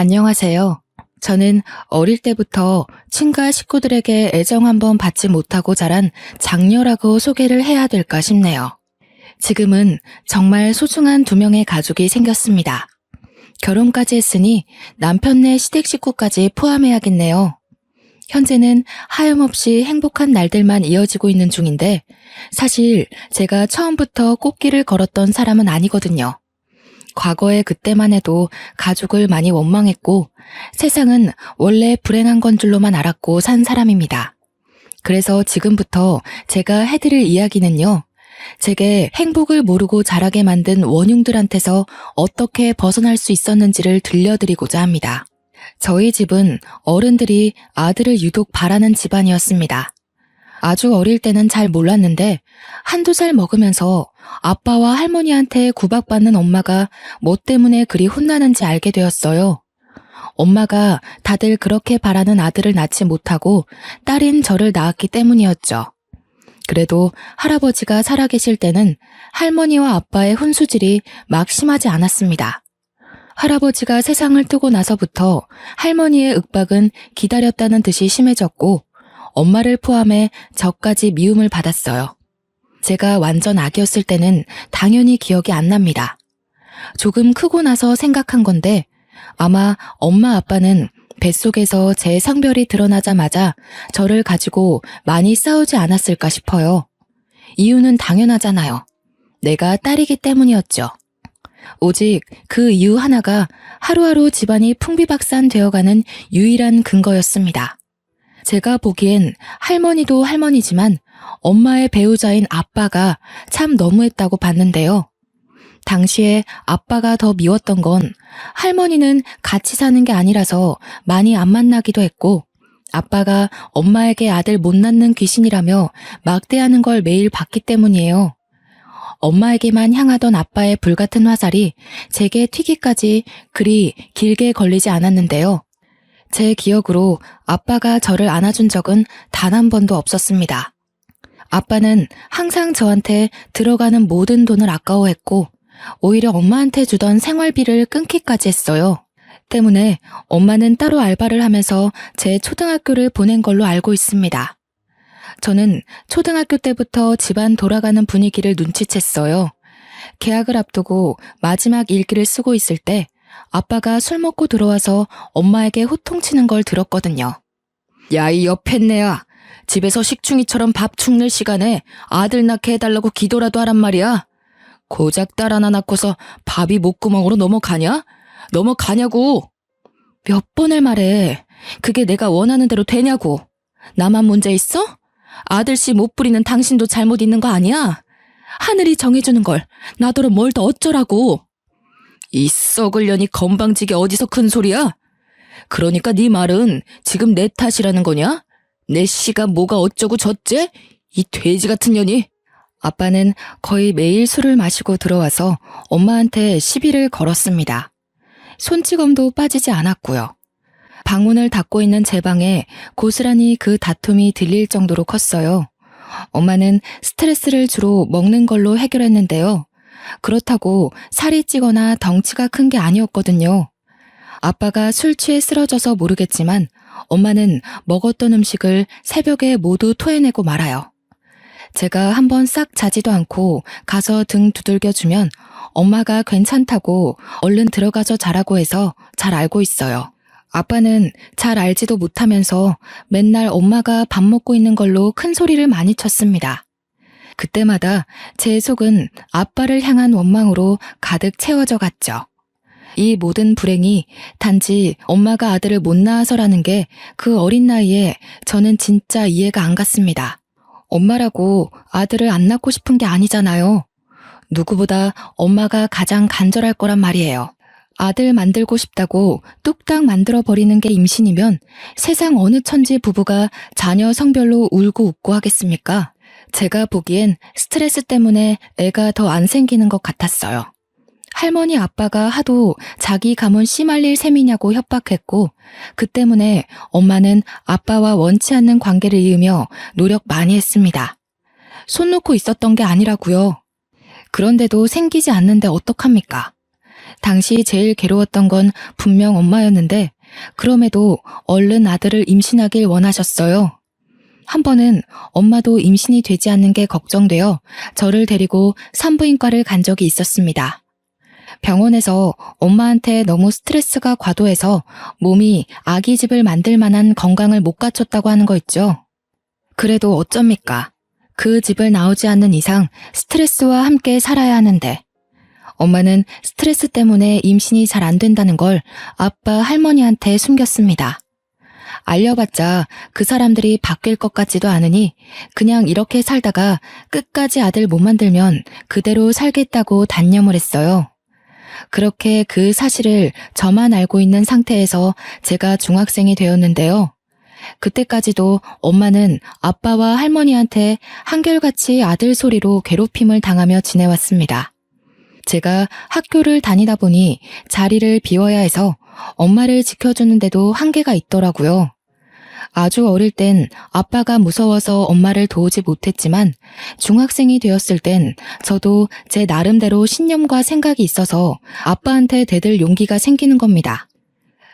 안녕하세요. 저는 어릴 때부터 친가 식구들에게 애정 한번 받지 못하고 자란 장녀라고 소개를 해야 될까 싶네요. 지금은 정말 소중한 두 명의 가족이 생겼습니다. 결혼까지 했으니 남편네 시댁 식구까지 포함해야겠네요. 현재는 하염없이 행복한 날들만 이어지고 있는 중인데 사실 제가 처음부터 꽃길을 걸었던 사람은 아니거든요. 과거에 그때만 해도 가족을 많이 원망했고 세상은 원래 불행한 건 줄로만 알았고 산 사람입니다. 그래서 지금부터 제가 해드릴 이야기는요. 제게 행복을 모르고 자라게 만든 원흉들한테서 어떻게 벗어날 수 있었는지를 들려드리고자 합니다. 저희 집은 어른들이 아들을 유독 바라는 집안이었습니다. 아주 어릴 때는 잘 몰랐는데 한두 살 먹으면서 아빠와 할머니한테 구박받는 엄마가 뭐 때문에 그리 혼나는지 알게 되었어요. 엄마가 다들 그렇게 바라는 아들을 낳지 못하고 딸인 저를 낳았기 때문이었죠. 그래도 할아버지가 살아계실 때는 할머니와 아빠의 훈수질이 막 심하지 않았습니다. 할아버지가 세상을 뜨고 나서부터 할머니의 윽박은 기다렸다는 듯이 심해졌고 엄마를 포함해 저까지 미움을 받았어요. 제가 완전 아기였을 때는 당연히 기억이 안 납니다. 조금 크고 나서 생각한 건데 아마 엄마 아빠는 뱃속에서 제 성별이 드러나자마자 저를 가지고 많이 싸우지 않았을까 싶어요. 이유는 당연하잖아요. 내가 딸이기 때문이었죠. 오직 그 이유 하나가 하루하루 집안이 풍비박산 되어가는 유일한 근거였습니다. 제가 보기엔 할머니도 할머니지만 엄마의 배우자인 아빠가 참 너무했다고 봤는데요. 당시에 아빠가 더 미웠던 건 할머니는 같이 사는 게 아니라서 많이 안 만나기도 했고 아빠가 엄마에게 아들 못 낳는 귀신이라며 막대하는 걸 매일 봤기 때문이에요. 엄마에게만 향하던 아빠의 불같은 화살이 제게 튀기까지 그리 길게 걸리지 않았는데요. 제 기억으로 아빠가 저를 안아준 적은 단 한 번도 없었습니다. 아빠는 항상 저한테 들어가는 모든 돈을 아까워했고 오히려 엄마한테 주던 생활비를 끊기까지 했어요. 때문에 엄마는 따로 알바를 하면서 제 초등학교를 보낸 걸로 알고 있습니다. 저는 초등학교 때부터 집안 돌아가는 분위기를 눈치챘어요. 개학을 앞두고 마지막 일기를 쓰고 있을 때 아빠가 술 먹고 들어와서 엄마에게 호통치는 걸 들었거든요. 야, 이 여팻네야. 집에서 식충이처럼 밥 축낼 시간에 아들 낳게 해달라고 기도라도 하란 말이야. 고작 딸 하나 낳고서 밥이 목구멍으로 넘어가냐? 넘어가냐고. 몇 번을 말해. 그게 내가 원하는 대로 되냐고. 나만 문제 있어? 아들씨 못 부리는 당신도 잘못 있는 거 아니야? 하늘이 정해주는 걸 나더러 뭘 더 어쩌라고. 이 썩을 년이 건방지게 어디서 큰 소리야? 그러니까 네 말은 지금 내 탓이라는 거냐? 내 씨가 뭐가 어쩌고 저째? 이 돼지 같은 년이. 아빠는 거의 매일 술을 마시고 들어와서 엄마한테 시비를 걸었습니다. 손찌검도 빠지지 않았고요. 방문을 닫고 있는 제 방에 고스란히 그 다툼이 들릴 정도로 컸어요. 엄마는 스트레스를 주로 먹는 걸로 해결했는데요. 그렇다고 살이 찌거나 덩치가 큰 게 아니었거든요. 아빠가 술 취해 쓰러져서 모르겠지만 엄마는 먹었던 음식을 새벽에 모두 토해내고 말아요. 제가 한번 싹 자지도 않고 가서 등 두들겨주면 엄마가 괜찮다고 얼른 들어가서 자라고 해서 잘 알고 있어요. 아빠는 잘 알지도 못하면서 맨날 엄마가 밥 먹고 있는 걸로 큰 소리를 많이 쳤습니다. 그때마다 제 속은 아빠를 향한 원망으로 가득 채워져 갔죠. 이 모든 불행이 단지 엄마가 아들을 못 낳아서라는 게 그 어린 나이에 저는 진짜 이해가 안 갔습니다. 엄마라고 아들을 안 낳고 싶은 게 아니잖아요. 누구보다 엄마가 가장 간절할 거란 말이에요. 아들 만들고 싶다고 뚝딱 만들어버리는 게 임신이면 세상 어느 천지 부부가 자녀 성별로 울고 웃고 하겠습니까? 제가 보기엔 스트레스 때문에 애가 더 안 생기는 것 같았어요. 할머니 아빠가 하도 자기 가문 씨 말릴 셈이냐고 협박했고 그 때문에 엄마는 아빠와 원치 않는 관계를 이으며 노력 많이 했습니다. 손 놓고 있었던 게 아니라고요. 그런데도 생기지 않는데 어떡합니까? 당시 제일 괴로웠던 건 분명 엄마였는데 그럼에도 얼른 아들을 임신하길 원하셨어요. 한 번은 엄마도 임신이 되지 않는 게 걱정되어 저를 데리고 산부인과를 간 적이 있었습니다. 병원에서 엄마한테 너무 스트레스가 과도해서 몸이 아기 집을 만들 만한 건강을 못 갖췄다고 하는 거 있죠. 그래도 어쩝니까? 그 집을 나오지 않는 이상 스트레스와 함께 살아야 하는데 엄마는 스트레스 때문에 임신이 잘 안 된다는 걸 아빠 할머니한테 숨겼습니다. 알려봤자 그 사람들이 바뀔 것 같지도 않으니 그냥 이렇게 살다가 끝까지 아들 못 만들면 그대로 살겠다고 단념을 했어요. 그렇게 그 사실을 저만 알고 있는 상태에서 제가 중학생이 되었는데요. 그때까지도 엄마는 아빠와 할머니한테 한결같이 아들 소리로 괴롭힘을 당하며 지내왔습니다. 제가 학교를 다니다 보니 자리를 비워야 해서 엄마를 지켜주는데도 한계가 있더라고요. 아주 어릴 땐 아빠가 무서워서 엄마를 도우지 못했지만 중학생이 되었을 땐 저도 제 나름대로 신념과 생각이 있어서 아빠한테 대들 용기가 생기는 겁니다.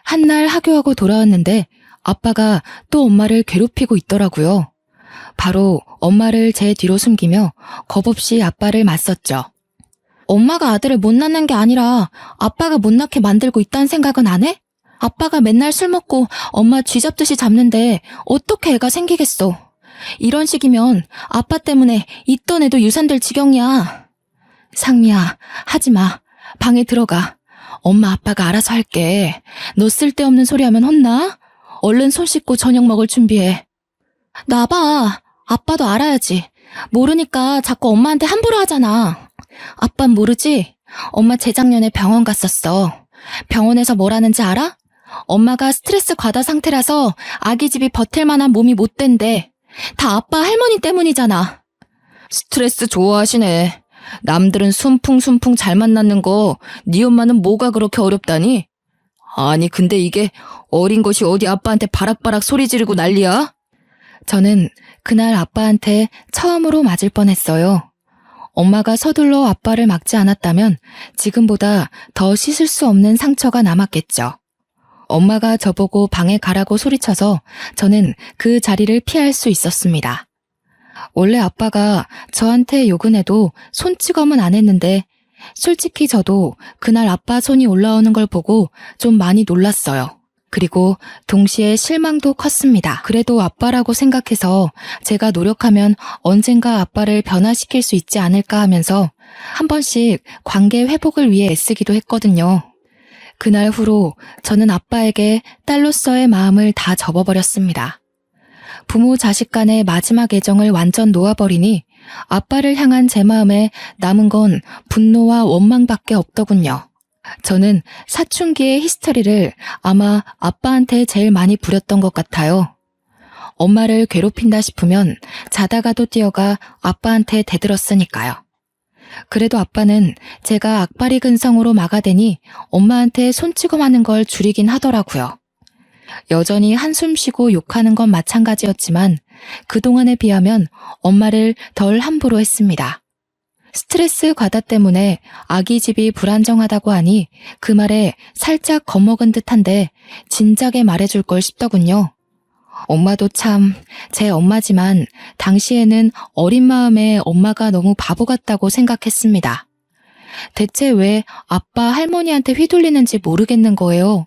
한날 하교하고 돌아왔는데 아빠가 또 엄마를 괴롭히고 있더라고요. 바로 엄마를 제 뒤로 숨기며 겁없이 아빠를 맞섰죠. 엄마가 아들을 못 낳는 게 아니라 아빠가 못 낳게 만들고 있다는 생각은 안 해? 아빠가 맨날 술 먹고 엄마 쥐잡듯이 잡는데 어떻게 애가 생기겠어. 이런 식이면 아빠 때문에 있던 애도 유산될 지경이야. 상미야, 하지마. 방에 들어가. 엄마 아빠가 알아서 할게. 너 쓸데없는 소리 하면 혼나? 얼른 손 씻고 저녁 먹을 준비해. 나봐. 아빠도 알아야지. 모르니까 자꾸 엄마한테 함부로 하잖아. 아빤 모르지? 엄마 재작년에 병원 갔었어. 병원에서 뭐라는지 알아? 엄마가 스트레스 과다 상태라서 아기 집이 버틸 만한 몸이 못 된대. 다 아빠 할머니 때문이잖아. 스트레스 좋아하시네. 남들은 순풍순풍 잘 만났는 거 네 엄마는 뭐가 그렇게 어렵다니? 아니 근데 이게 어린 것이 어디 아빠한테 바락바락 소리 지르고 난리야? 저는 그날 아빠한테 처음으로 맞을 뻔했어요. 엄마가 서둘러 아빠를 막지 않았다면 지금보다 더 씻을 수 없는 상처가 남았겠죠. 엄마가 저보고 방에 가라고 소리쳐서 저는 그 자리를 피할 수 있었습니다. 원래 아빠가 저한테 욕은 해도 손찌검은 안 했는데 솔직히 저도 그날 아빠 손이 올라오는 걸 보고 좀 많이 놀랐어요. 그리고 동시에 실망도 컸습니다. 그래도 아빠라고 생각해서 제가 노력하면 언젠가 아빠를 변화시킬 수 있지 않을까 하면서 한 번씩 관계 회복을 위해 애쓰기도 했거든요. 그날 후로 저는 아빠에게 딸로서의 마음을 다 접어버렸습니다. 부모 자식 간의 마지막 애정을 완전 놓아버리니 아빠를 향한 제 마음에 남은 건 분노와 원망밖에 없더군요. 저는 사춘기의 히스테리를 아마 아빠한테 제일 많이 부렸던 것 같아요. 엄마를 괴롭힌다 싶으면 자다가도 뛰어가 아빠한테 대들었으니까요. 그래도 아빠는 제가 악바리 근성으로 막아대니 엄마한테 손찌검하는 걸 줄이긴 하더라고요. 여전히 한숨 쉬고 욕하는 건 마찬가지였지만 그동안에 비하면 엄마를 덜 함부로 했습니다. 스트레스 과다 때문에 아기 집이 불안정하다고 하니 그 말에 살짝 겁먹은 듯한데 진작에 말해줄 걸 싶더군요. 엄마도 참 제 엄마지만 당시에는 어린 마음에 엄마가 너무 바보 같다고 생각했습니다. 대체 왜 아빠 할머니한테 휘둘리는지 모르겠는 거예요.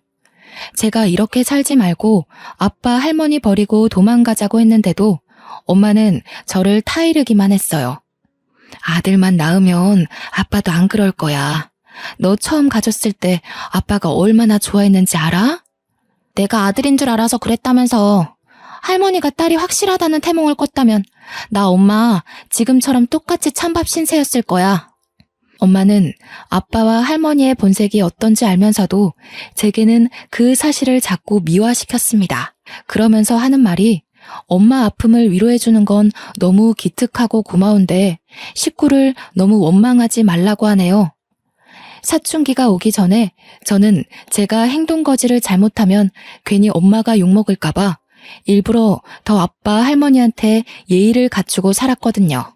제가 이렇게 살지 말고 아빠 할머니 버리고 도망가자고 했는데도 엄마는 저를 타이르기만 했어요. 아들만 낳으면 아빠도 안 그럴 거야. 너 처음 가졌을 때 아빠가 얼마나 좋아했는지 알아? 내가 아들인 줄 알아서 그랬다면서. 할머니가 딸이 확실하다는 태몽을 꿨다면 나 엄마 지금처럼 똑같이 찬밥 신세였을 거야. 엄마는 아빠와 할머니의 본색이 어떤지 알면서도 제게는 그 사실을 자꾸 미화시켰습니다. 그러면서 하는 말이 엄마 아픔을 위로해주는 건 너무 기특하고 고마운데 식구를 너무 원망하지 말라고 하네요. 사춘기가 오기 전에 저는 제가 행동거지를 잘못하면 괜히 엄마가 욕먹을까봐 일부러 더 아빠 할머니한테 예의를 갖추고 살았거든요.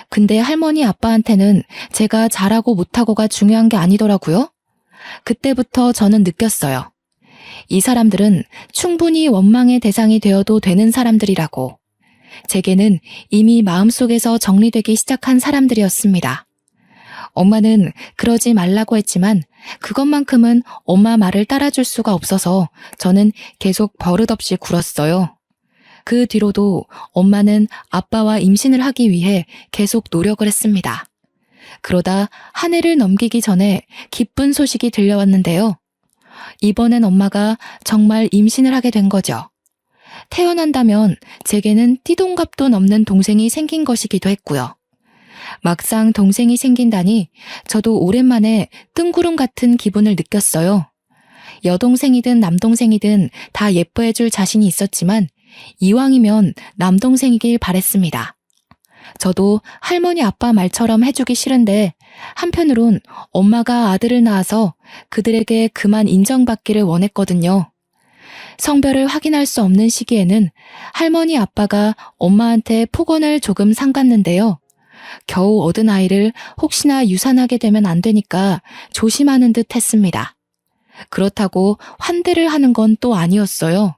근데 할머니 아빠한테는 제가 잘하고 못하고가 중요한 게 아니더라고요. 그때부터 저는 느꼈어요. 이 사람들은 충분히 원망의 대상이 되어도 되는 사람들이라고. 제게는 이미 마음속에서 정리되기 시작한 사람들이었습니다. 엄마는 그러지 말라고 했지만 그것만큼은 엄마 말을 따라줄 수가 없어서 저는 계속 버릇없이 굴었어요. 그 뒤로도 엄마는 아빠와 임신을 하기 위해 계속 노력을 했습니다. 그러다 한 해를 넘기기 전에 기쁜 소식이 들려왔는데요. 이번엔 엄마가 정말 임신을 하게 된 거죠. 태어난다면 제게는 띠동갑도 넘는 동생이 생긴 것이기도 했고요. 막상 동생이 생긴다니 저도 오랜만에 뜬구름 같은 기분을 느꼈어요. 여동생이든 남동생이든 다 예뻐해줄 자신이 있었지만 이왕이면 남동생이길 바랬습니다. 저도 할머니 아빠 말처럼 해주기 싫은데 한편으론 엄마가 아들을 낳아서 그들에게 그만 인정받기를 원했거든요. 성별을 확인할 수 없는 시기에는 할머니 아빠가 엄마한테 폭언을 조금 삼갔는데요. 겨우 얻은 아이를 혹시나 유산하게 되면 안 되니까 조심하는 듯 했습니다. 그렇다고 환대를 하는 건 또 아니었어요.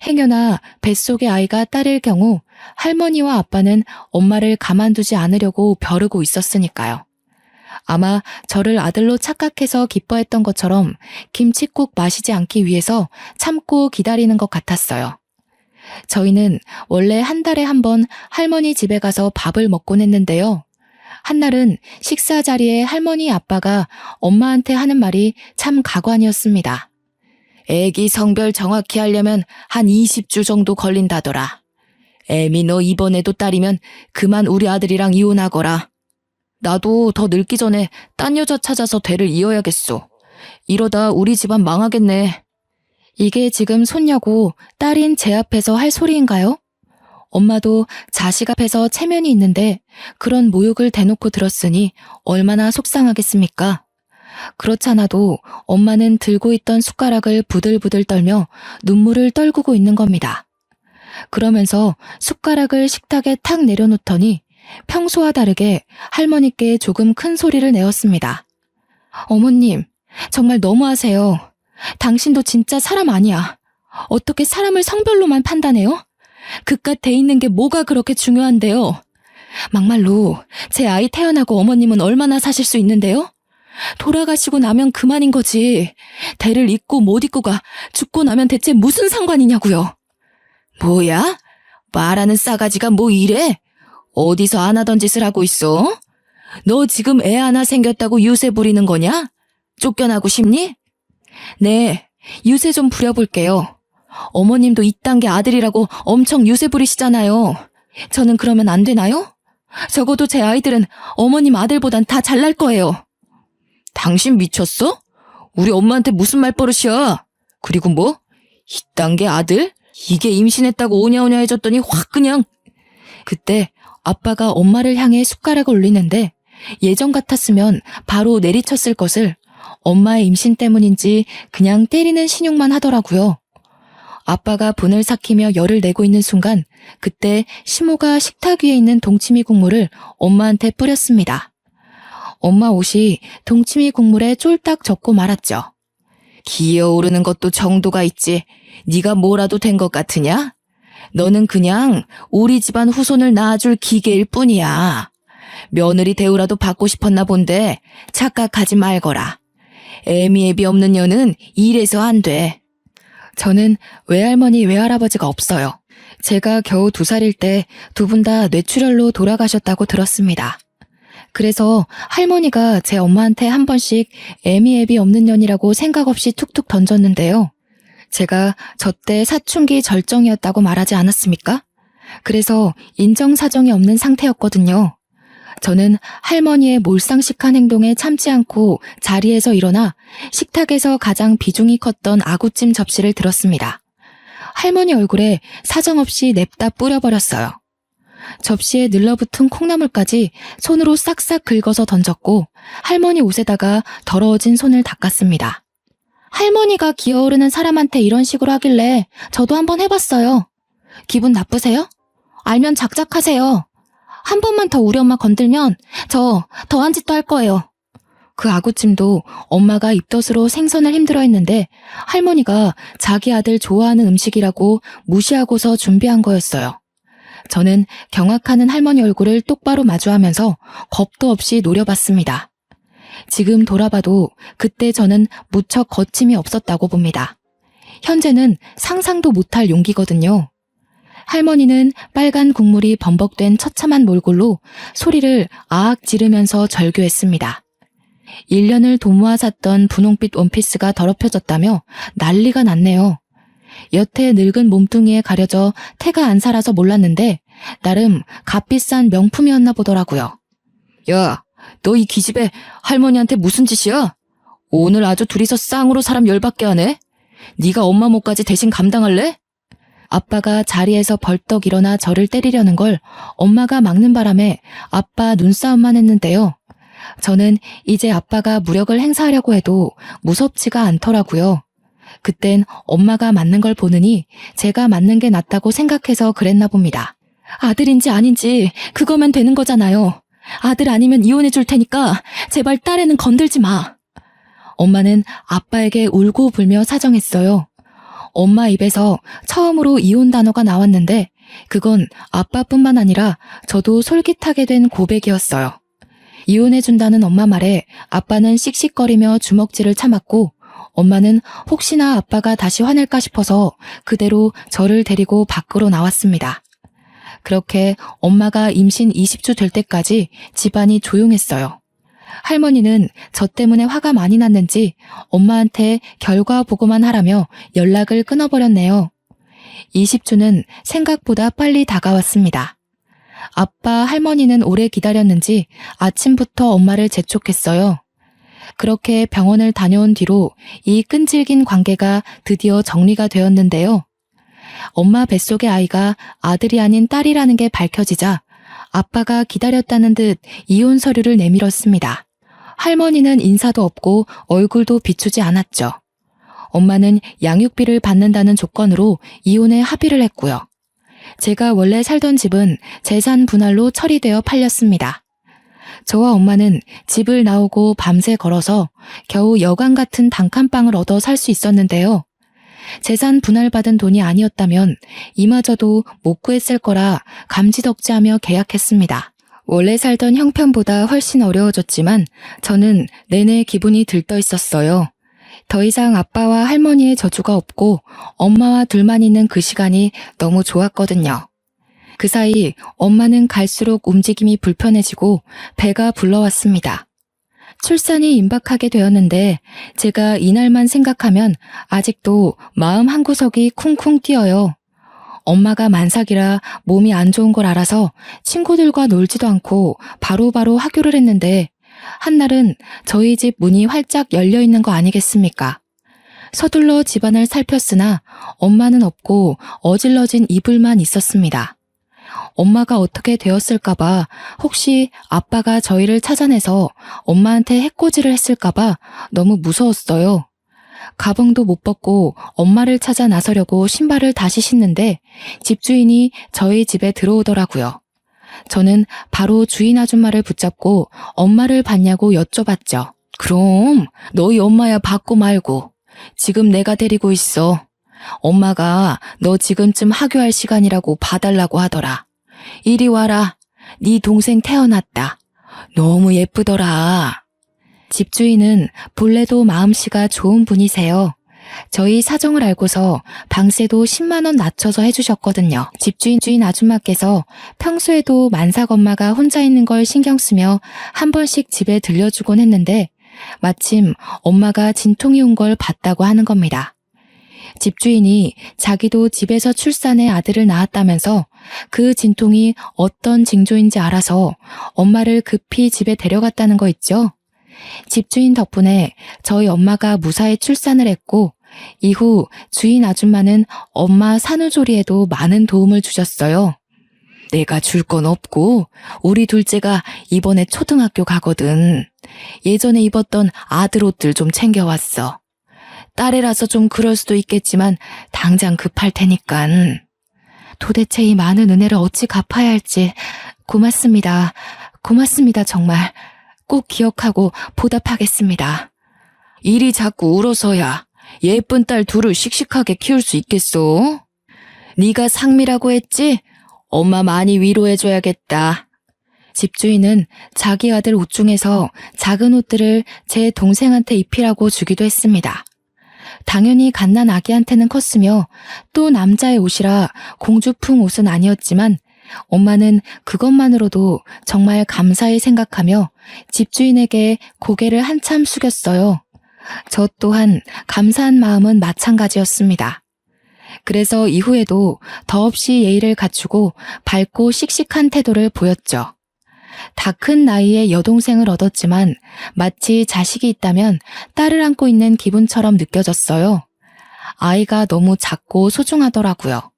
행여나 뱃속의 아이가 딸일 경우 할머니와 아빠는 엄마를 가만두지 않으려고 벼르고 있었으니까요. 아마 저를 아들로 착각해서 기뻐했던 것처럼 김칫국 마시지 않기 위해서 참고 기다리는 것 같았어요. 저희는 원래 한 달에 한 번 할머니 집에 가서 밥을 먹곤 했는데요. 한날은 식사 자리에 할머니 아빠가 엄마한테 하는 말이 참 가관이었습니다. 애기 성별 정확히 하려면 한 20주 정도 걸린다더라. 애미 너 이번에도 딸이면 그만 우리 아들이랑 이혼하거라. 나도 더 늙기 전에 딴 여자 찾아서 대를 이어야겠소. 이러다 우리 집안 망하겠네. 이게 지금 손녀고 딸인 제 앞에서 할 소리인가요? 엄마도 자식 앞에서 체면이 있는데 그런 모욕을 대놓고 들었으니 얼마나 속상하겠습니까? 그렇잖아도 엄마는 들고 있던 숟가락을 부들부들 떨며 눈물을 떨구고 있는 겁니다. 그러면서 숟가락을 식탁에 탁 내려놓더니 평소와 다르게 할머니께 조금 큰 소리를 내었습니다. 어머님, 정말 너무하세요. 당신도 진짜 사람 아니야. 어떻게 사람을 성별로만 판단해요? 그깟 돼 있는 게 뭐가 그렇게 중요한데요? 막말로 제 아이 태어나고 어머님은 얼마나 사실 수 있는데요? 돌아가시고 나면 그만인 거지. 대를 잇고 못 잇고가 죽고 나면 대체 무슨 상관이냐고요. 뭐야? 말하는 싸가지가 뭐 이래? 어디서 안 하던 짓을 하고 있어? 너 지금 애 하나 생겼다고 유세 부리는 거냐? 쫓겨나고 싶니? 네, 유세 좀 부려볼게요. 어머님도 이딴 게 아들이라고 엄청 유세 부리시잖아요. 저는 그러면 안 되나요? 적어도 제 아이들은 어머님 아들보단 다 잘날 거예요. 당신 미쳤어? 우리 엄마한테 무슨 말버릇이야? 그리고 뭐? 이딴 게 아들? 이게 임신했다고 오냐오냐 해줬더니 확 그냥. 그때 아빠가 엄마를 향해 숟가락을 올리는데 예전 같았으면 바로 내리쳤을 것을 엄마의 임신 때문인지 그냥 때리는 신용만 하더라고요. 아빠가 분을 삭히며 열을 내고 있는 순간 그때 시모가 식탁 위에 있는 동치미 국물을 엄마한테 뿌렸습니다. 엄마 옷이 동치미 국물에 쫄딱 젖고 말았죠. 기어오르는 것도 정도가 있지. 네가 뭐라도 된 것 같으냐? 너는 그냥 우리 집안 후손을 낳아줄 기계일 뿐이야. 며느리 대우라도 받고 싶었나 본데 착각하지 말거라. 애미애비 없는 년은 이래서 안 돼. 저는 외할머니 외할아버지가 없어요. 제가 겨우 2살일 때 두 분 다 뇌출혈로 돌아가셨다고 들었습니다. 그래서 할머니가 제 엄마한테 한 번씩 애미애비 없는 년이라고 생각 없이 툭툭 던졌는데요. 제가 저 때 사춘기 절정이었다고 말하지 않았습니까? 그래서 인정사정이 없는 상태였거든요. 저는 할머니의 몰상식한 행동에 참지 않고 자리에서 일어나 식탁에서 가장 비중이 컸던 아구찜 접시를 들었습니다. 할머니 얼굴에 사정없이 냅다 뿌려버렸어요. 접시에 늘러붙은 콩나물까지 손으로 싹싹 긁어서 던졌고 할머니 옷에다가 더러워진 손을 닦았습니다. 할머니가 기어오르는 사람한테 이런 식으로 하길래 저도 한번 해봤어요. 기분 나쁘세요? 알면 작작하세요. 한 번만 더 우리 엄마 건들면 저 더한 짓도 할 거예요. 그 아구찜도 엄마가 입덧으로 생선을 힘들어했는데 할머니가 자기 아들 좋아하는 음식이라고 무시하고서 준비한 거였어요. 저는 경악하는 할머니 얼굴을 똑바로 마주하면서 겁도 없이 노려봤습니다. 지금 돌아봐도 그때 저는 무척 거침이 없었다고 봅니다. 현재는 상상도 못할 용기거든요. 할머니는 빨간 국물이 범벅된 처참한 몰골로 소리를 아악 지르면서 절규했습니다. 1년을 도모아 샀던 분홍빛 원피스가 더럽혀졌다며 난리가 났네요. 여태 늙은 몸뚱이에 가려져 태가 안 살아서 몰랐는데 나름 값비싼 명품이었나 보더라고요. 야, 너 이 기집애 할머니한테 무슨 짓이야? 오늘 아주 둘이서 쌍으로 사람 열받게 하네? 네가 엄마 몫까지 대신 감당할래? 아빠가 자리에서 벌떡 일어나 저를 때리려는 걸 엄마가 막는 바람에 아빠 눈싸움만 했는데요. 저는 이제 아빠가 무력을 행사하려고 해도 무섭지가 않더라고요. 그땐 엄마가 맞는 걸 보느니 제가 맞는 게 낫다고 생각해서 그랬나 봅니다. 아들인지 아닌지 그거면 되는 거잖아요. 아들 아니면 이혼해 줄 테니까 제발 딸애는 건들지 마. 엄마는 아빠에게 울고 불며 사정했어요. 엄마 입에서 처음으로 이혼 단어가 나왔는데 그건 아빠뿐만 아니라 저도 솔깃하게 된 고백이었어요. 이혼해준다는 엄마 말에 아빠는 씩씩거리며 주먹질을 참았고 엄마는 혹시나 아빠가 다시 화낼까 싶어서 그대로 저를 데리고 밖으로 나왔습니다. 그렇게 엄마가 임신 20주 될 때까지 집안이 조용했어요. 할머니는 저 때문에 화가 많이 났는지 엄마한테 결과 보고만 하라며 연락을 끊어버렸네요. 20주는 생각보다 빨리 다가왔습니다. 아빠, 할머니는 오래 기다렸는지 아침부터 엄마를 재촉했어요. 그렇게 병원을 다녀온 뒤로 이 끈질긴 관계가 드디어 정리가 되었는데요. 엄마 뱃속의 아이가 아들이 아닌 딸이라는 게 밝혀지자 아빠가 기다렸다는 듯 이혼 서류를 내밀었습니다. 할머니는 인사도 없고 얼굴도 비추지 않았죠. 엄마는 양육비를 받는다는 조건으로 이혼에 합의를 했고요. 제가 원래 살던 집은 재산 분할로 처리되어 팔렸습니다. 저와 엄마는 집을 나오고 밤새 걸어서 겨우 여관 같은 단칸방을 얻어 살 수 있었는데요. 재산 분할받은 돈이 아니었다면 이마저도 못 구했을 거라 감지덕지하며 계약했습니다. 원래 살던 형편보다 훨씬 어려워졌지만 저는 내내 기분이 들떠 있었어요. 더 이상 아빠와 할머니의 저주가 없고 엄마와 둘만 있는 그 시간이 너무 좋았거든요. 그 사이 엄마는 갈수록 움직임이 불편해지고 배가 불러왔습니다. 출산이 임박하게 되었는데 제가 이날만 생각하면 아직도 마음 한구석이 쿵쿵 뛰어요. 엄마가 만삭이라 몸이 안 좋은 걸 알아서 친구들과 놀지도 않고 바로바로 하교를 했는데 한날은 저희 집 문이 활짝 열려 있는 거 아니겠습니까? 서둘러 집안을 살폈으나 엄마는 없고 어질러진 이불만 있었습니다. 엄마가 어떻게 되었을까봐 혹시 아빠가 저희를 찾아내서 엄마한테 해코지를 했을까봐 너무 무서웠어요. 가방도 못 벗고 엄마를 찾아 나서려고 신발을 다시 신는데 집주인이 저희 집에 들어오더라고요. 저는 바로 주인 아줌마를 붙잡고 엄마를 봤냐고 여쭤봤죠. 그럼 너희 엄마야 받고 말고. 지금 내가 데리고 있어. 엄마가 너 지금쯤 하교할 시간이라고 봐달라고 하더라. 이리 와라. 네 동생 태어났다. 너무 예쁘더라. 집주인은 본래도 마음씨가 좋은 분이세요. 저희 사정을 알고서 방세도 10만 원 낮춰서 해주셨거든요. 집주인 아줌마께서 평소에도 만삭 엄마가 혼자 있는 걸 신경 쓰며 한 번씩 집에 들려주곤 했는데 마침 엄마가 진통이 온 걸 봤다고 하는 겁니다. 집주인이 자기도 집에서 출산해 아들을 낳았다면서 그 진통이 어떤 징조인지 알아서 엄마를 급히 집에 데려갔다는 거 있죠. 집주인 덕분에 저희 엄마가 무사히 출산을 했고 이후 주인 아줌마는 엄마 산후조리에도 많은 도움을 주셨어요. 내가 줄 건 없고 우리 둘째가 이번에 초등학교 가거든. 예전에 입었던 아들 옷들 좀 챙겨왔어. 딸애라서 좀 그럴 수도 있겠지만 당장 급할 테니깐. 도대체 이 많은 은혜를 어찌 갚아야 할지 고맙습니다. 고맙습니다 정말. 꼭 기억하고 보답하겠습니다. 일이 자꾸 울어서야 예쁜 딸 둘을 씩씩하게 키울 수 있겠소? 네가 상미라고 했지? 엄마 많이 위로해줘야겠다. 집주인은 자기 아들 옷 중에서 작은 옷들을 제 동생한테 입히라고 주기도 했습니다. 당연히 갓난 아기한테는 컸으며 또 남자의 옷이라 공주풍 옷은 아니었지만 엄마는 그것만으로도 정말 감사히 생각하며 집주인에게 고개를 한참 숙였어요. 저 또한 감사한 마음은 마찬가지였습니다. 그래서 이후에도 더없이 예의를 갖추고 밝고 씩씩한 태도를 보였죠. 다 큰 나이에 여동생을 얻었지만 마치 자식이 있다면 딸을 안고 있는 기분처럼 느껴졌어요. 아이가 너무 작고 소중하더라고요.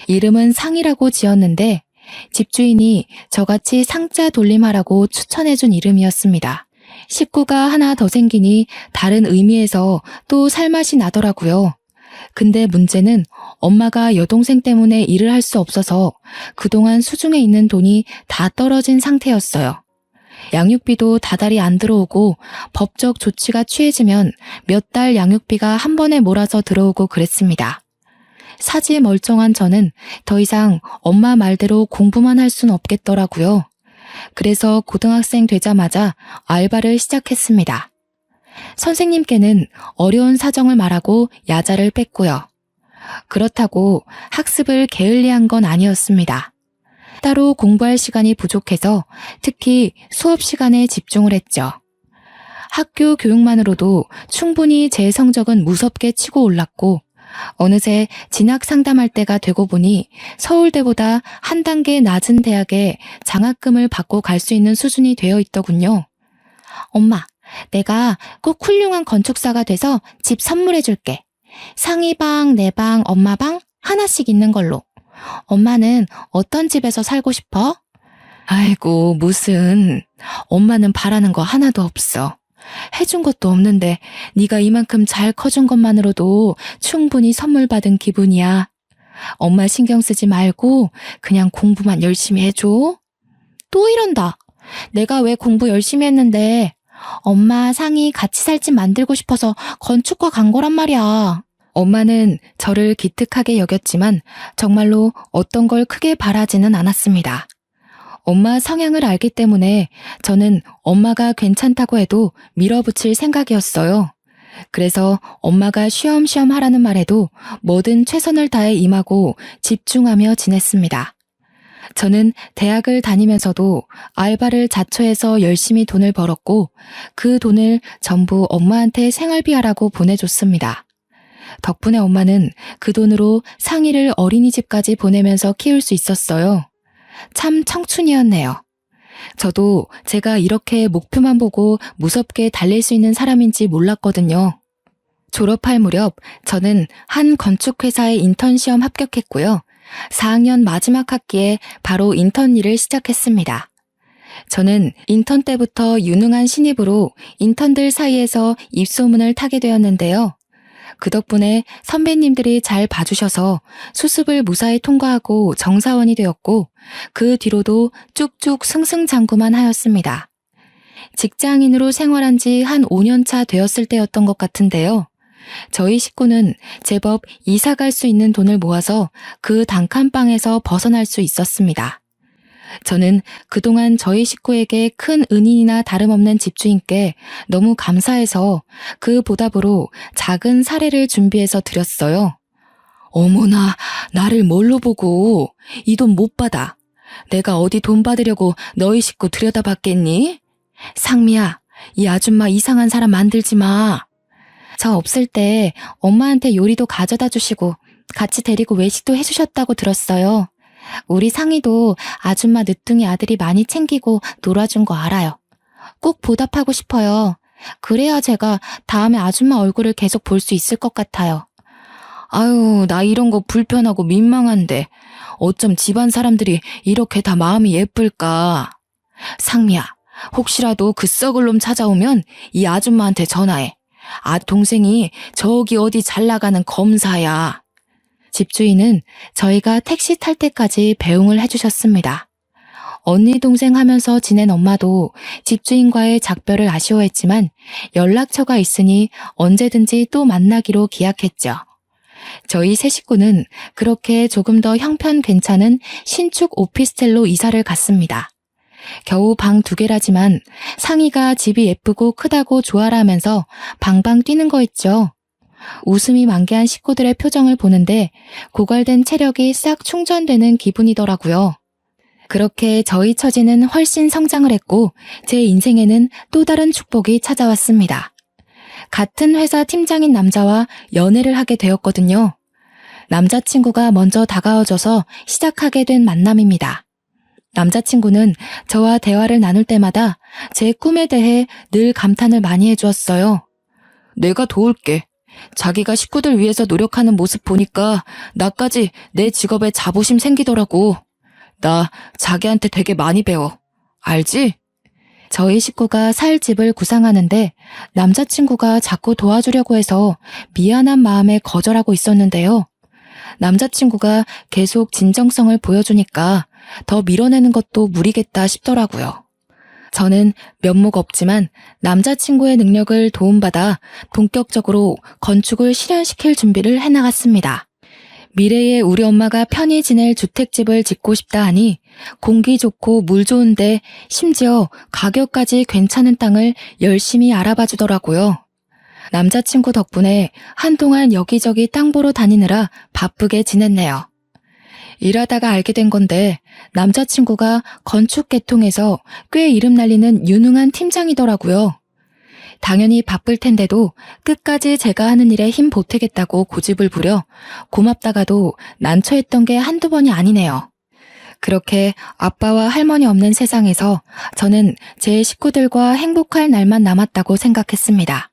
이름은 상이라고 지었는데 집주인이 저같이 상자 돌림하라고 추천해준 이름이었습니다. 식구가 하나 더 생기니 다른 의미에서 또 살맛이 나더라고요. 근데 문제는 엄마가 여동생 때문에 일을 할 수 없어서 그동안 수중에 있는 돈이 다 떨어진 상태였어요. 양육비도 다달이 안 들어오고 법적 조치가 취해지면 몇 달 양육비가 한 번에 몰아서 들어오고 그랬습니다. 사지 멀쩡한 저는 더 이상 엄마 말대로 공부만 할 순 없겠더라고요. 그래서 고등학생 되자마자 알바를 시작했습니다. 선생님께는 어려운 사정을 말하고 야자를 뺐고요. 그렇다고 학습을 게을리한 건 아니었습니다. 따로 공부할 시간이 부족해서 특히 수업 시간에 집중을 했죠. 학교 교육만으로도 충분히 제 성적은 무섭게 치고 올랐고 어느새 진학 상담할 때가 되고 보니 서울대보다 한 단계 낮은 대학에 장학금을 받고 갈 수 있는 수준이 되어 있더군요. 엄마, 내가 꼭 훌륭한 건축사가 돼서 집 선물해줄게. 상이 방, 내 방, 엄마 방 하나씩 있는 걸로. 엄마는 어떤 집에서 살고 싶어? 아이고, 무슨. 엄마는 바라는 거 하나도 없어. 해준 것도 없는데 네가 이만큼 잘 커준 것만으로도 충분히 선물 받은 기분이야. 엄마 신경 쓰지 말고 그냥 공부만 열심히 해줘. 또 이런다. 내가 왜 공부 열심히 했는데 엄마 상이 같이 살 집 만들고 싶어서 건축과 간 거란 말이야. 엄마는 저를 기특하게 여겼지만 정말로 어떤 걸 크게 바라지는 않았습니다. 엄마 성향을 알기 때문에 저는 엄마가 괜찮다고 해도 밀어붙일 생각이었어요. 그래서 엄마가 쉬엄쉬엄 하라는 말에도 뭐든 최선을 다해 임하고 집중하며 지냈습니다. 저는 대학을 다니면서도 알바를 자처해서 열심히 돈을 벌었고 그 돈을 전부 엄마한테 생활비하라고 보내줬습니다. 덕분에 엄마는 그 돈으로 상이를 어린이집까지 보내면서 키울 수 있었어요. 참 청춘이었네요. 저도 제가 이렇게 목표만 보고 무섭게 달릴 수 있는 사람인지 몰랐거든요. 졸업할 무렵 저는 한 건축회사에 인턴 시험 합격했고요. 4학년 마지막 학기에 바로 인턴 일을 시작했습니다. 저는 인턴 때부터 유능한 신입으로 인턴들 사이에서 입소문을 타게 되었는데요. 그 덕분에 선배님들이 잘 봐주셔서 수습을 무사히 통과하고 정사원이 되었고 그 뒤로도 쭉쭉 승승장구만 하였습니다. 직장인으로 생활한 지 한 5년 차 되었을 때였던 것 같은데요. 저희 식구는 제법 이사 갈 수 있는 돈을 모아서 그 단칸방에서 벗어날 수 있었습니다. 저는 그동안 저희 식구에게 큰 은인이나 다름없는 집주인께 너무 감사해서 그 보답으로 작은 사례를 준비해서 드렸어요. 어머나, 나를 뭘로 보고 이 돈 못 받아. 내가 어디 돈 받으려고 너희 식구 들여다봤겠니? 상미야, 이 아줌마 이상한 사람 만들지 마. 저 없을 때 엄마한테 요리도 가져다 주시고 같이 데리고 외식도 해주셨다고 들었어요. 우리 상이도 아줌마 늦둥이 아들이 많이 챙기고 놀아준 거 알아요. 꼭 보답하고 싶어요. 그래야 제가 다음에 아줌마 얼굴을 계속 볼 수 있을 것 같아요. 아유, 나 이런 거 불편하고 민망한데 어쩜 집안 사람들이 이렇게 다 마음이 예쁠까. 상미야, 혹시라도 그 썩을 놈 찾아오면 이 아줌마한테 전화해. 동생이 저기 어디 잘 나가는 검사야. 집주인은 저희가 택시 탈 때까지 배웅을 해주셨습니다. 언니 동생 하면서 지낸 엄마도 집주인과의 작별을 아쉬워했지만 연락처가 있으니 언제든지 또 만나기로 기약했죠. 저희 세 식구는 그렇게 조금 더 형편 괜찮은 신축 오피스텔로 이사를 갔습니다. 겨우 방 2개라지만 상희가 집이 예쁘고 크다고 좋아라면서 방방 뛰는 거 있죠. 웃음이 만개한 식구들의 표정을 보는데 고갈된 체력이 싹 충전되는 기분이더라고요. 그렇게 저희 처지는 훨씬 성장을 했고 제 인생에는 또 다른 축복이 찾아왔습니다. 같은 회사 팀장인 남자와 연애를 하게 되었거든요. 남자친구가 먼저 다가와줘서 시작하게 된 만남입니다. 남자친구는 저와 대화를 나눌 때마다 제 꿈에 대해 늘 감탄을 많이 해주었어요. 내가 도울게. 자기가 식구들 위해서 노력하는 모습 보니까 나까지 내 직업에 자부심 생기더라고. 나 자기한테 되게 많이 배워. 알지? 저희 식구가 살 집을 구상하는데 남자친구가 자꾸 도와주려고 해서 미안한 마음에 거절하고 있었는데요. 남자친구가 계속 진정성을 보여주니까 더 밀어내는 것도 무리겠다 싶더라고요. 저는 면목 없지만 남자친구의 능력을 도움받아 본격적으로 건축을 실현시킬 준비를 해나갔습니다. 미래에 우리 엄마가 편히 지낼 주택집을 짓고 싶다 하니 공기 좋고 물 좋은데 심지어 가격까지 괜찮은 땅을 열심히 알아봐 주더라고요. 남자친구 덕분에 한동안 여기저기 땅 보러 다니느라 바쁘게 지냈네요. 일하다가 알게 된 건데 남자친구가 건축 계통에서 꽤 이름 날리는 유능한 팀장이더라고요. 당연히 바쁠 텐데도 끝까지 제가 하는 일에 힘 보태겠다고 고집을 부려 고맙다가도 난처했던 게 한두 번이 아니네요. 그렇게 아빠와 할머니 없는 세상에서 저는 제 식구들과 행복할 날만 남았다고 생각했습니다.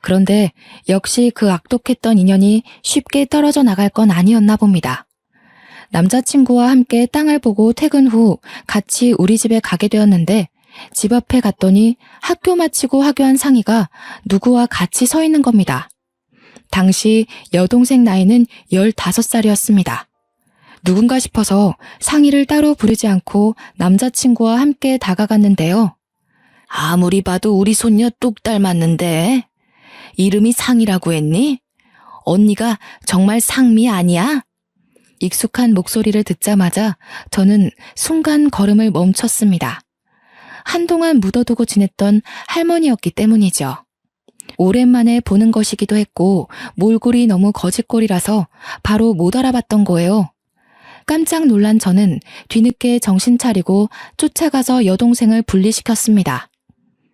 그런데 역시 그 악독했던 인연이 쉽게 떨어져 나갈 건 아니었나 봅니다. 남자친구와 함께 땅을 보고 퇴근 후 같이 우리 집에 가게 되었는데 집 앞에 갔더니 학교 마치고 하교한 상희가 누구와 같이 서 있는 겁니다. 당시 여동생 나이는 15살이었습니다. 누군가 싶어서 상희를 따로 부르지 않고 남자친구와 함께 다가갔는데요. 아무리 봐도 우리 손녀 뚝 닮았는데 이름이 상희라고 했니? 언니가 정말 상미 아니야? 익숙한 목소리를 듣자마자 저는 순간 걸음을 멈췄습니다. 한동안 묻어두고 지냈던 할머니였기 때문이죠. 오랜만에 보는 것이기도 했고 몰골이 너무 거짓골이라서 바로 못 알아봤던 거예요. 깜짝 놀란 저는 뒤늦게 정신 차리고 쫓아가서 여동생을 분리시켰습니다.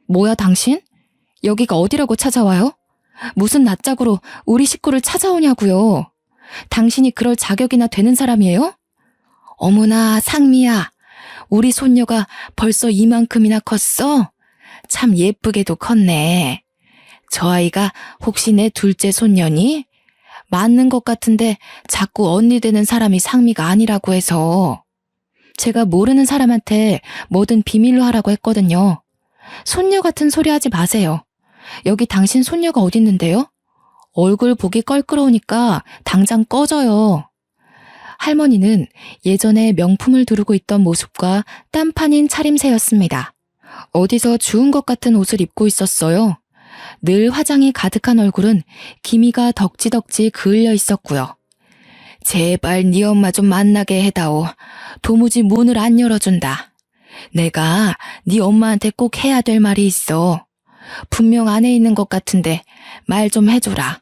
뭐야 당신? 여기가 어디라고 찾아와요? 무슨 낯짝으로 우리 식구를 찾아오냐고요. 당신이 그럴 자격이나 되는 사람이에요? 어머나 상미야, 우리 손녀가 벌써 이만큼이나 컸어? 참 예쁘게도 컸네. 저 아이가 혹시 내 둘째 손녀니? 맞는 것 같은데 자꾸 언니 되는 사람이 상미가 아니라고 해서. 제가 모르는 사람한테 뭐든 비밀로 하라고 했거든요. 손녀 같은 소리 하지 마세요. 여기 당신 손녀가 어딨는데요? 얼굴 보기 껄끄러우니까 당장 꺼져요. 할머니는 예전에 명품을 두르고 있던 모습과 딴판인 차림새였습니다. 어디서 주운 것 같은 옷을 입고 있었어요. 늘 화장이 가득한 얼굴은 기미가 덕지덕지 그을려 있었고요. 제발 네 엄마 좀 만나게 해다오. 도무지 문을 안 열어준다. 내가 네 엄마한테 꼭 해야 될 말이 있어. 분명 안에 있는 것 같은데 말 좀 해줘라.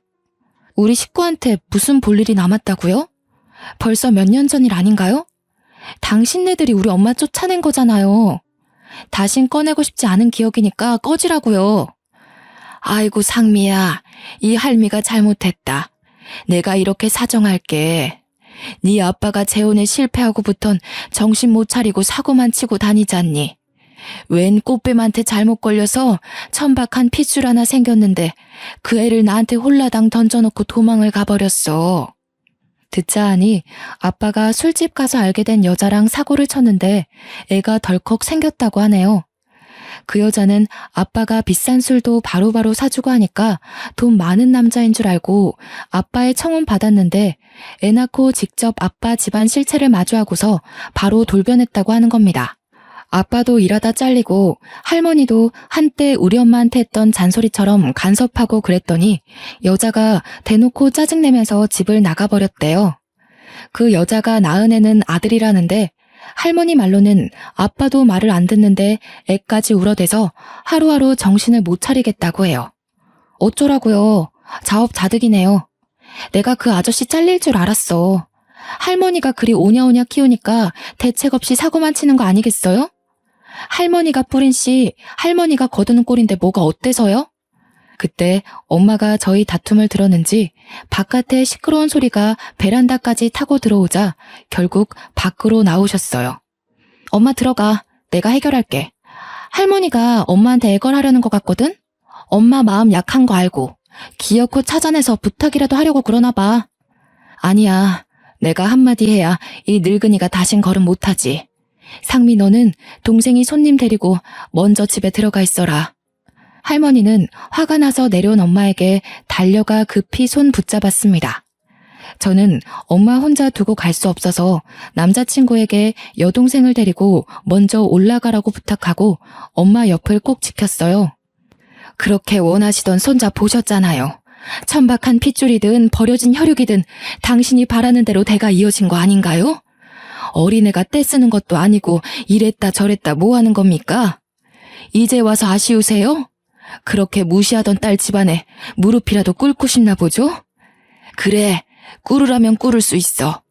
우리 식구한테 무슨 볼일이 남았다고요? 벌써 몇 년 전 일 아닌가요? 당신네들이 우리 엄마 쫓아낸 거잖아요. 다신 꺼내고 싶지 않은 기억이니까 꺼지라고요. 아이고 상미야, 이 할미가 잘못했다. 내가 이렇게 사정할게. 네 아빠가 재혼에 실패하고부턴 정신 못 차리고 사고만 치고 다니잖니. 웬 꽃뱀한테 잘못 걸려서 천박한 핏줄 하나 생겼는데 그 애를 나한테 홀라당 던져놓고 도망을 가버렸어. 듣자 하니 아빠가 술집 가서 알게 된 여자랑 사고를 쳤는데 애가 덜컥 생겼다고 하네요. 그 여자는 아빠가 비싼 술도 바로바로 사주고 하니까 돈 많은 남자인 줄 알고 아빠의 청혼 받았는데 애 낳고 직접 아빠 집안 실체를 마주하고서 바로 돌변했다고 하는 겁니다. 아빠도 일하다 잘리고 할머니도 한때 우리 엄마한테 했던 잔소리처럼 간섭하고 그랬더니 여자가 대놓고 짜증내면서 집을 나가버렸대요. 그 여자가 낳은 애는 아들이라는데 할머니 말로는 아빠도 말을 안 듣는데 애까지 울어대서 하루하루 정신을 못 차리겠다고 해요. 어쩌라고요. 자업자득이네요. 내가 그 아저씨 잘릴 줄 알았어. 할머니가 그리 오냐오냐 키우니까 대책 없이 사고만 치는 거 아니겠어요? 할머니가 뿌린 씨, 할머니가 거두는 꼴인데 뭐가 어때서요? 그때 엄마가 저희 다툼을 들었는지 바깥에 시끄러운 소리가 베란다까지 타고 들어오자 결국 밖으로 나오셨어요. 엄마 들어가. 내가 해결할게. 할머니가 엄마한테 애걸하려는 것 같거든? 엄마 마음 약한 거 알고 기어코 찾아내서 부탁이라도 하려고 그러나 봐. 아니야. 내가 한마디 해야 이 늙은이가 다신 걸음 못하지. 상미 너는 동생이 손님 데리고 먼저 집에 들어가 있어라. 할머니는 화가 나서 내려온 엄마에게 달려가 급히 손 붙잡았습니다. 저는 엄마 혼자 두고 갈 수 없어서 남자친구에게 여동생을 데리고 먼저 올라가라고 부탁하고 엄마 옆을 꼭 지켰어요. 그렇게 원하시던 손자 보셨잖아요. 천박한 핏줄이든 버려진 혈육이든 당신이 바라는 대로 대가 이어진 거 아닌가요? 어린애가 떼쓰는 것도 아니고 이랬다 저랬다 뭐 하는 겁니까? 이제 와서 아쉬우세요? 그렇게 무시하던 딸 집안에 무릎이라도 꿇고 싶나 보죠? 그래, 꿇으라면 꿇을 수 있어.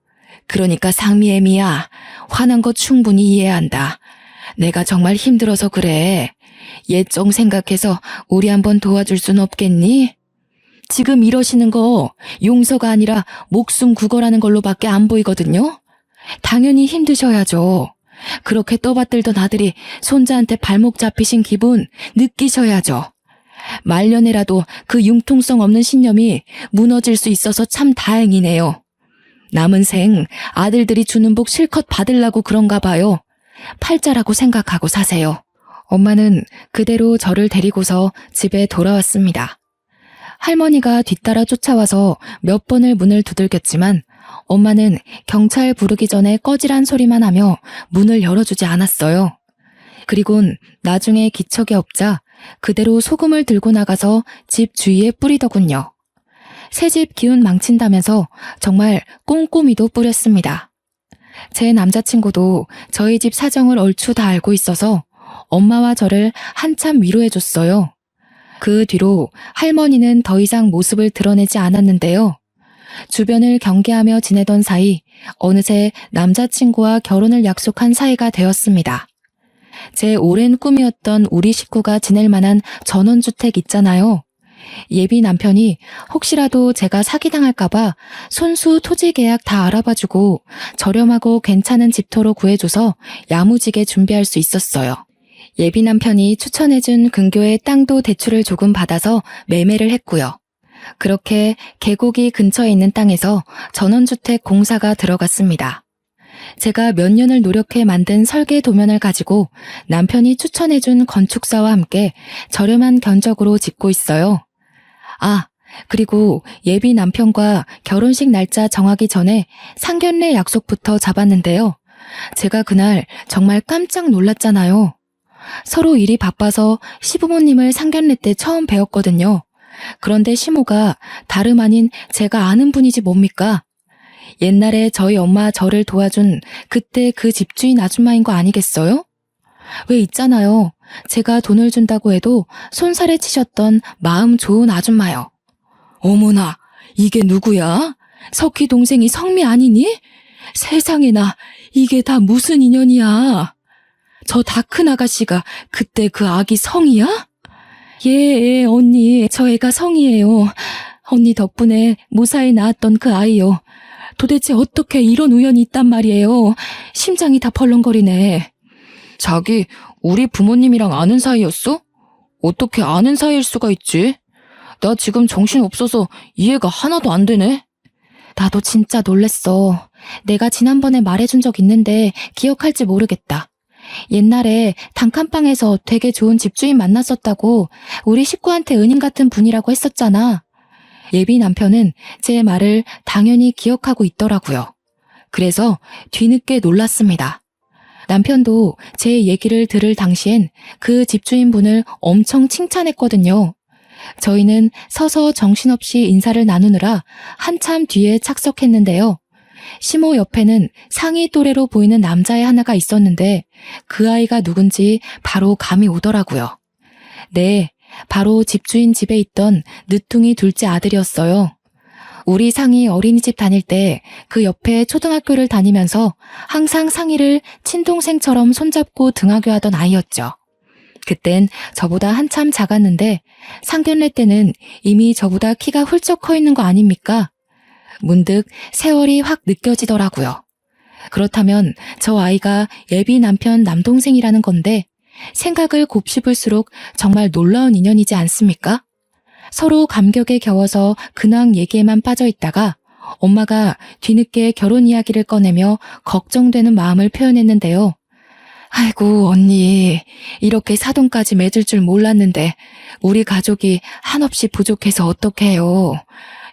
그러니까 상미애미야, 화난 거 충분히 이해한다. 내가 정말 힘들어서 그래. 옛정 생각해서 우리 한번 도와줄 순 없겠니? 지금 이러시는 거 용서가 아니라 목숨 구걸하는 걸로밖에 안 보이거든요? 당연히 힘드셔야죠. 그렇게 떠받들던 아들이 손자한테 발목 잡히신 기분 느끼셔야죠. 말년에라도 그 융통성 없는 신념이 무너질 수 있어서 참 다행이네요. 남은 생 아들들이 주는 복 실컷 받으려고 그런가 봐요. 팔자라고 생각하고 사세요. 엄마는 그대로 저를 데리고서 집에 돌아왔습니다. 할머니가 뒤따라 쫓아와서 몇 번을 문을 두들겼지만 엄마는 경찰 부르기 전에 꺼지란 소리만 하며 문을 열어주지 않았어요. 그리곤 나중에 기척이 없자 그대로 소금을 들고 나가서 집 주위에 뿌리더군요. 새집 기운 망친다면서 정말 꼼꼼히도 뿌렸습니다. 제 남자친구도 저희 집 사정을 얼추 다 알고 있어서 엄마와 저를 한참 위로해줬어요. 그 뒤로 할머니는 더 이상 모습을 드러내지 않았는데요. 주변을 경계하며 지내던 사이 어느새 남자친구와 결혼을 약속한 사이가 되었습니다. 제 오랜 꿈이었던 우리 식구가 지낼 만한 전원주택 있잖아요. 예비 남편이 혹시라도 제가 사기당할까봐 손수 토지 계약 다 알아봐주고 저렴하고 괜찮은 집터로 구해줘서 야무지게 준비할 수 있었어요. 예비 남편이 추천해준 근교의 땅도 대출을 조금 받아서 매매를 했고요. 그렇게 계곡이 근처에 있는 땅에서 전원주택 공사가 들어갔습니다. 제가 몇 년을 노력해 만든 설계 도면을 가지고 남편이 추천해준 건축사와 함께 저렴한 견적으로 짓고 있어요. 아, 그리고 예비 남편과 결혼식 날짜 정하기 전에 상견례 약속부터 잡았는데요. 제가 그날 정말 깜짝 놀랐잖아요. 서로 일이 바빠서 시부모님을 상견례 때 처음 뵈었거든요. 그런데 시모가 다름 아닌 제가 아는 분이지 뭡니까? 옛날에 저희 엄마 저를 도와준 그때 그 집주인 아줌마인 거 아니겠어요? 왜 있잖아요. 제가 돈을 준다고 해도 손살에 치셨던 마음 좋은 아줌마요. 어머나, 이게 누구야? 석희 동생이 성미 아니니? 세상에나, 이게 다 무슨 인연이야? 저 다 큰 아가씨가 그때 그 아기 성이야? 예, 언니, 저 애가 성이에요. 언니 덕분에 무사히 낳았던 그 아이요. 도대체 어떻게 이런 우연이 있단 말이에요. 심장이 다 벌렁거리네. 자기, 우리 부모님이랑 아는 사이였어? 어떻게 아는 사이일 수가 있지? 나 지금 정신없어서 이해가 하나도 안 되네. 나도 진짜 놀랬어. 내가 지난번에 말해준 적 있는데 기억할지 모르겠다. 옛날에 단칸방에서 되게 좋은 집주인 만났었다고 우리 식구한테 은인 같은 분이라고 했었잖아. 예비 남편은 제 말을 당연히 기억하고 있더라고요. 그래서 뒤늦게 놀랐습니다. 남편도 제 얘기를 들을 당시엔 그 집주인분을 엄청 칭찬했거든요. 저희는 서서 정신없이 인사를 나누느라 한참 뒤에 착석했는데요. 시모 옆에는 상위 또래로 보이는 남자애 하나가 있었는데 그 아이가 누군지 바로 감이 오더라고요. 네, 바로 집주인 집에 있던 늦둥이 둘째 아들이었어요. 우리 상이 어린이집 다닐 때 그 옆에 초등학교를 다니면서 항상 상이를 친동생처럼 손잡고 등하교하던 아이였죠. 그땐 저보다 한참 작았는데 상견례 때는 이미 저보다 키가 훌쩍 커 있는 거 아닙니까? 문득 세월이 확 느껴지더라고요. 그렇다면 저 아이가 예비 남편 남동생이라는 건데 생각을 곱씹을수록 정말 놀라운 인연이지 않습니까? 서로 감격에 겨워서 근황 얘기에만 빠져 있다가 엄마가 뒤늦게 결혼 이야기를 꺼내며 걱정되는 마음을 표현했는데요. 아이고 언니, 이렇게 사돈까지 맺을 줄 몰랐는데 우리 가족이 한없이 부족해서 어떡해요.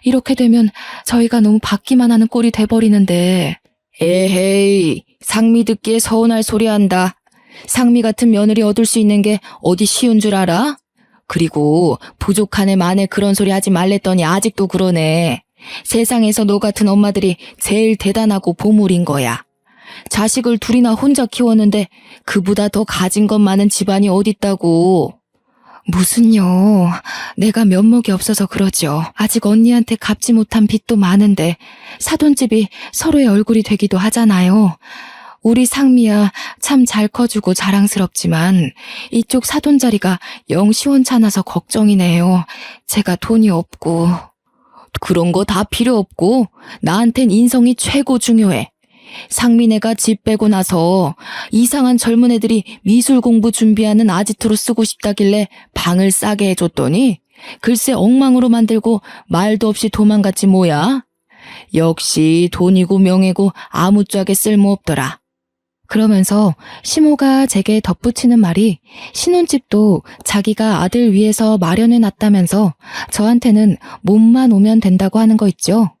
이렇게 되면 저희가 너무 받기만 하는 꼴이 돼버리는데. 에헤이, 상미 듣기에 서운할 소리 한다. 상미 같은 며느리 얻을 수 있는 게 어디 쉬운 줄 알아? 그리고 부족한 애 만에 그런 소리 하지 말랬더니 아직도 그러네. 세상에서 너 같은 엄마들이 제일 대단하고 보물인 거야. 자식을 둘이나 혼자 키웠는데 그보다 더 가진 것 많은 집안이 어딨다고. 무슨요. 내가 면목이 없어서 그러죠. 아직 언니한테 갚지 못한 빚도 많은데 사돈집이 서로의 얼굴이 되기도 하잖아요. 우리 상미야 참 잘 커주고 자랑스럽지만 이쪽 사돈 자리가 영 시원찮아서 걱정이네요. 제가 돈이 없고. 그런 거 다 필요 없고 나한텐 인성이 최고 중요해. 상민애가 집 빼고 나서 이상한 젊은 애들이 미술 공부 준비하는 아지트로 쓰고 싶다길래 방을 싸게 해줬더니 글쎄 엉망으로 만들고 말도 없이 도망갔지 뭐야. 역시 돈이고 명예고 아무짝에 쓸모없더라. 그러면서 시모가 제게 덧붙이는 말이 신혼집도 자기가 아들 위해서 마련해놨다면서 저한테는 몸만 오면 된다고 하는 거 있죠.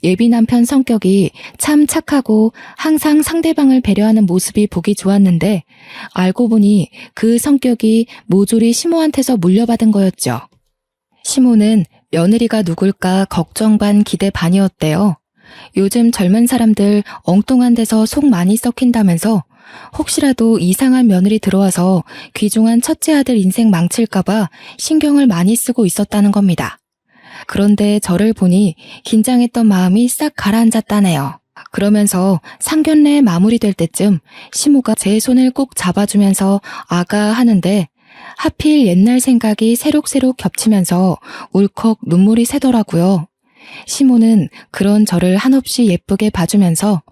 예비 남편 성격이 참 착하고 항상 상대방을 배려하는 모습이 보기 좋았는데 알고 보니 그 성격이 모조리 시모한테서 물려받은 거였죠. 시모는 며느리가 누굴까 걱정 반 기대 반이었대요. 요즘 젊은 사람들 엉뚱한 데서 속 많이 썩힌다면서 혹시라도 이상한 며느리 들어와서 귀중한 첫째 아들 인생 망칠까봐 신경을 많이 쓰고 있었다는 겁니다. 그런데 저를 보니 긴장했던 마음이 싹 가라앉았다네요. 그러면서 상견례 마무리될 때쯤 시모가 제 손을 꼭 잡아주면서 아가 하는데 하필 옛날 생각이 새록새록 겹치면서 울컥 눈물이 새더라고요. 시모는 그런 저를 한없이 예쁘게 봐주면서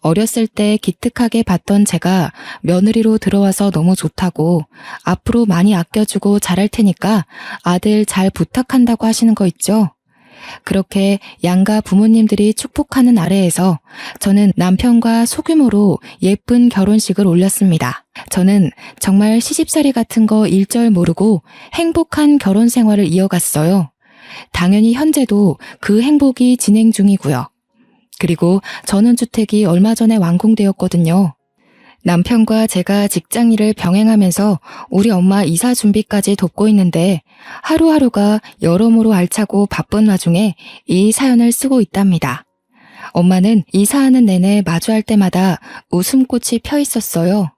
어렸을 때 기특하게 봤던 제가 며느리로 들어와서 너무 좋다고 앞으로 많이 아껴주고 잘할 테니까 아들 잘 부탁한다고 하시는 거 있죠. 그렇게 양가 부모님들이 축복하는 아래에서 저는 남편과 소규모로 예쁜 결혼식을 올렸습니다. 저는 정말 시집살이 같은 거 일절 모르고 행복한 결혼 생활을 이어갔어요. 당연히 현재도 그 행복이 진행 중이고요. 그리고 전원주택이 얼마 전에 완공되었거든요. 남편과 제가 직장일을 병행하면서 우리 엄마 이사 준비까지 돕고 있는데 하루하루가 여러모로 알차고 바쁜 와중에 이 사연을 쓰고 있답니다. 엄마는 이사하는 내내 마주할 때마다 웃음꽃이 펴 있었어요.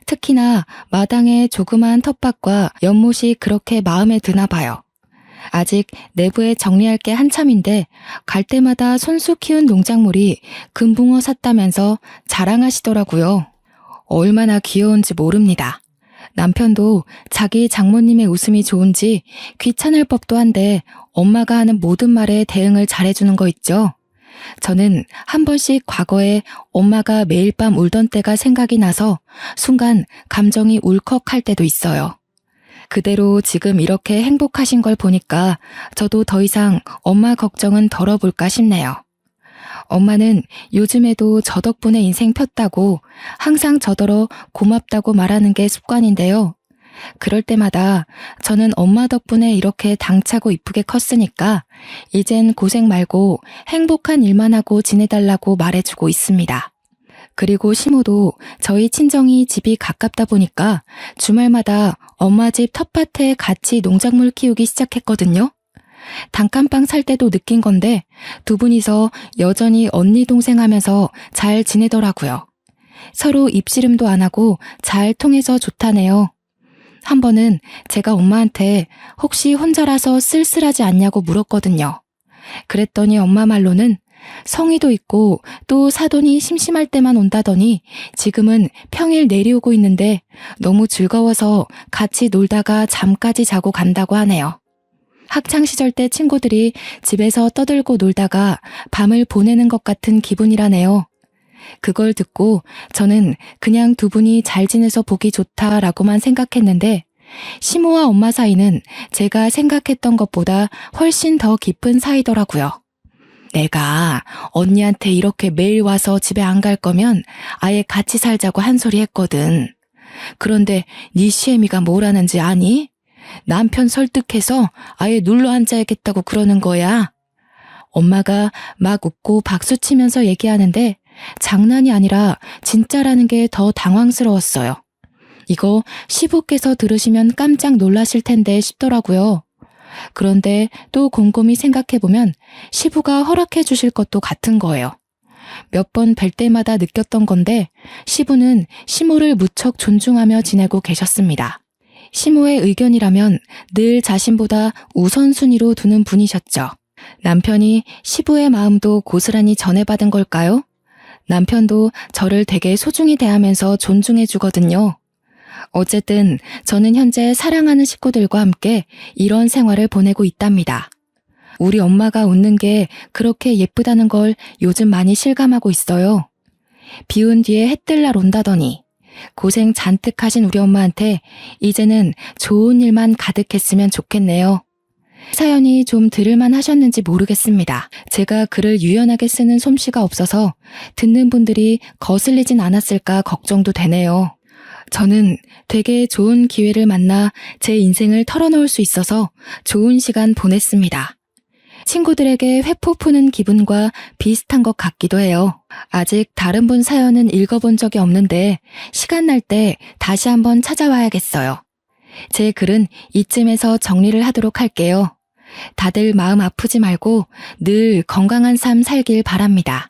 특히나 마당의 조그마한 텃밭과 연못이 그렇게 마음에 드나 봐요. 아직 내부에 정리할 게 한참인데 갈 때마다 손수 키운 농작물이 금붕어 샀다면서 자랑하시더라고요. 얼마나 귀여운지 모릅니다. 남편도 자기 장모님의 웃음이 좋은지 귀찮을 법도 한데 엄마가 하는 모든 말에 대응을 잘해주는 거 있죠. 저는 한 번씩 과거에 엄마가 매일 밤 울던 때가 생각이 나서 순간 감정이 울컥할 때도 있어요. 그대로 지금 이렇게 행복하신 걸 보니까 저도 더 이상 엄마 걱정은 덜어볼까 싶네요. 엄마는 요즘에도 저 덕분에 인생 폈다고 항상 저더러 고맙다고 말하는 게 습관인데요. 그럴 때마다 저는 엄마 덕분에 이렇게 당차고 이쁘게 컸으니까 이젠 고생 말고 행복한 일만 하고 지내달라고 말해주고 있습니다. 그리고 시모도 저희 친정이 집이 가깝다 보니까 주말마다 엄마 집 텃밭에 같이 농작물 키우기 시작했거든요. 단칸방 살 때도 느낀 건데 두 분이서 여전히 언니 동생 하면서 잘 지내더라고요. 서로 입씨름도 안 하고 잘 통해서 좋다네요. 한 번은 제가 엄마한테 혹시 혼자라서 쓸쓸하지 않냐고 물었거든요. 그랬더니 엄마 말로는 성의도 있고 또 사돈이 심심할 때만 온다더니 지금은 평일 내려오고 있는데 너무 즐거워서 같이 놀다가 잠까지 자고 간다고 하네요. 학창시절 때 친구들이 집에서 떠들고 놀다가 밤을 보내는 것 같은 기분이라네요. 그걸 듣고 저는 그냥 두 분이 잘 지내서 보기 좋다라고만 생각했는데 시모와 엄마 사이는 제가 생각했던 것보다 훨씬 더 깊은 사이더라고요. 내가 언니한테 이렇게 매일 와서 집에 안 갈 거면 아예 같이 살자고 한 소리 했거든. 그런데 네 시애미가 뭐라는지 아니? 남편 설득해서 아예 눌러 앉아야겠다고 그러는 거야. 엄마가 막 웃고 박수치면서 얘기하는데 장난이 아니라 진짜라는 게 더 당황스러웠어요. 이거 시부께서 들으시면 깜짝 놀라실 텐데 싶더라고요. 그런데 또 곰곰이 생각해보면 시부가 허락해 주실 것도 같은 거예요. 몇 번 뵐 때마다 느꼈던 건데 시부는 시모를 무척 존중하며 지내고 계셨습니다. 시모의 의견이라면 늘 자신보다 우선순위로 두는 분이셨죠. 남편이 시부의 마음도 고스란히 전해받은 걸까요? 남편도 저를 되게 소중히 대하면서 존중해 주거든요. 어쨌든 저는 현재 사랑하는 식구들과 함께 이런 생활을 보내고 있답니다. 우리 엄마가 웃는 게 그렇게 예쁘다는 걸 요즘 많이 실감하고 있어요. 비운 뒤에 해 뜰 날 온다더니 고생 잔뜩 하신 우리 엄마한테 이제는 좋은 일만 가득했으면 좋겠네요. 사연이 좀 들을만 하셨는지 모르겠습니다. 제가 글을 유연하게 쓰는 솜씨가 없어서 듣는 분들이 거슬리진 않았을까 걱정도 되네요. 저는 되게 좋은 기회를 만나 제 인생을 털어놓을 수 있어서 좋은 시간 보냈습니다. 친구들에게 회포 푸는 기분과 비슷한 것 같기도 해요. 아직 다른 분 사연은 읽어본 적이 없는데 시간 날 때 다시 한번 찾아와야겠어요. 제 글은 이쯤에서 정리를 하도록 할게요. 다들 마음 아프지 말고 늘 건강한 삶 살길 바랍니다.